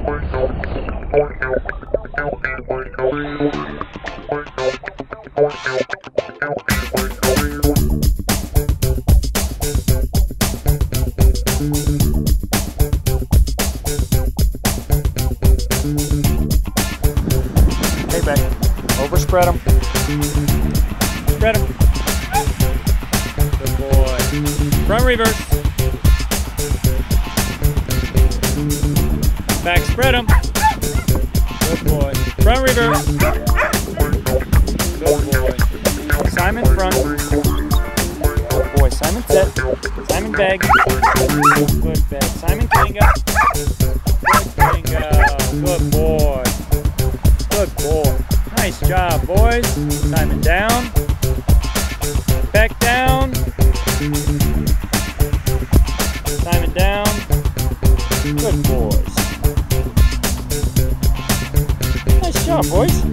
Hey, Beck. Overspread them. Spread them. Good boy. Front reverse. Back spread them. Good boy. Front reverse. Good boy. Simon front. Good boy. Simon set. Simon bag. Good bag. Simon Kanga. Good Kanga. Good boy. Good boy. Nice job, boys. Simon down. Back down. Simon down. Good boys. Nice job, boys.